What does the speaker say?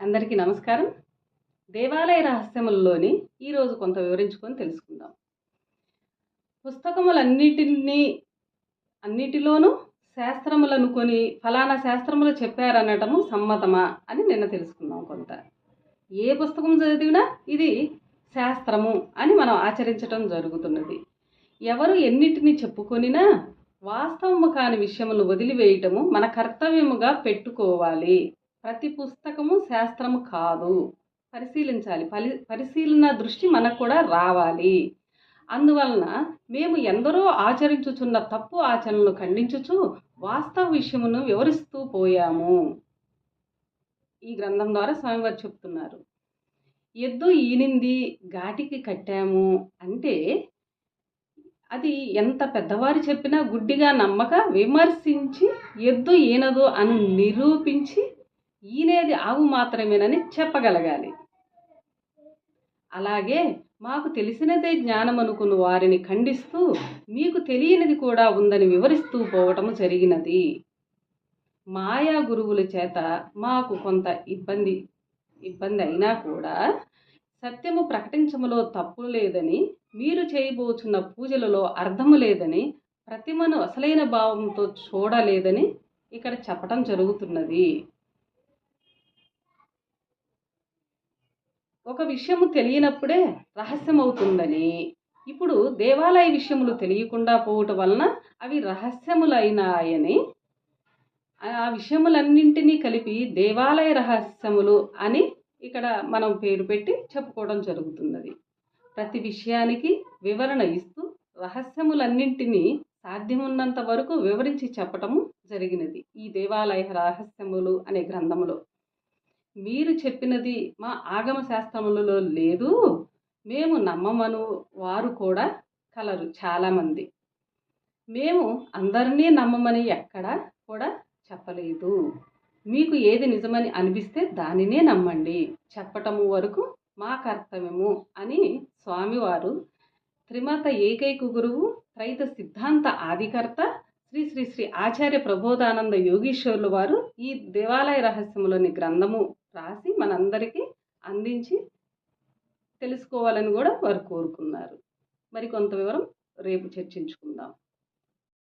అందరికీ నమస్కారం. దేవాలయ రహస్యముల్లోని ఈరోజు కొంత వివరించుకొని తెలుసుకుందాం. అన్నిటిలోనూ శాస్త్రములనుకొని ఫలానా శాస్త్రములు చెప్పారనటము సమ్మతమా అని నిన్న తెలుసుకుందాం. కొంత ఏ పుస్తకం చదివినా ఇది శాస్త్రము అని మనం ఆచరించటం జరుగుతున్నది. ఎవరు ఎన్నిటిని చెప్పుకొనినా వాస్తవము కాని విషయములు వదిలివేయటము మన కర్తవ్యముగా పెట్టుకోవాలి. ప్రతి పుస్తకము శాస్త్రము కాదు, పరిశీలించాలి. పరిశీలన దృష్టి మనకు కూడా రావాలి. అందువలన మేము ఎందరో ఆచరించుచున్న తప్పు ఆచరణలు ఖండించుచు వాస్తవ విషయమును వివరిస్తూ పోయాము. ఈ గ్రంథం ద్వారా స్వామివారు చెప్తున్నారు. ఎద్దు ఈనింది ఘాటికి కట్టాము అంటే అది ఎంత పెద్దవారు చెప్పినా గుడ్డిగా నమ్మక విమర్శించి ఎద్దు ఈనదు అని నిరూపించి ఈనేది ఆవు మాత్రమేనని చెప్పగలగాలి. అలాగే మాకు తెలిసినదే జ్ఞానం అనుకున్న వారిని ఖండిస్తూ మీకు తెలియనిది కూడా ఉందని వివరిస్తూ పోవటము జరిగినది. మాయా గురువుల చేత మాకు కొంత ఇబ్బంది అయినా కూడా సత్యము ప్రకటించములో తప్పు లేదని, మీరు చేయబోచున్న పూజలలో అర్థము లేదని, ప్రతిమను అసలైన భావంతో చూడలేదని ఇక్కడ చెప్పటం జరుగుతున్నది. ఒక విషయము తెలియనప్పుడే రహస్యమవుతుందని, ఇప్పుడు దేవాలయ విషయములు తెలియకుండా పోవటం వలన అవి రహస్యములైనాయని, ఆ విషయములన్నింటినీ కలిపి దేవాలయ రహస్యములు అని ఇక్కడ మనం పేరు పెట్టి చెప్పుకోవడం జరుగుతున్నది. ప్రతి విషయానికి వివరణ ఇస్తూ రహస్యములన్నింటినీ సాధ్యమున్నంత వరకు వివరించి చెప్పటము జరిగినది ఈ దేవాలయ రహస్యములు అనే గ్రంథములో. మీరు చెప్పినది మా ఆగమ శాస్త్రములలో లేదు, మేము నమ్మమను వారు కూడా కలరు చాలామంది. మేము అందరినీ నమ్మమని ఎక్కడా కూడా చెప్పలేదు. మీకు ఏది నిజమని అనిపిస్తే దానినే నమ్మండి, చెప్పటము వరకు మా కర్తవ్యము అని స్వామివారు త్రిమత ఏకైక గురువు, త్రైత సిద్ధాంత ఆదికర్త శ్రీ శ్రీ శ్రీ ఆచార్య ప్రబోధానంద యోగీశ్వరులు వారు ఈ దేవాలయ రహస్యములోని గ్రంథము రాసి మనందరికీ అందించి తెలుసుకోవాలని కూడా వారు కోరుకున్నారు. మరి కొంత వివరం రేపు చర్చించుకుందాం.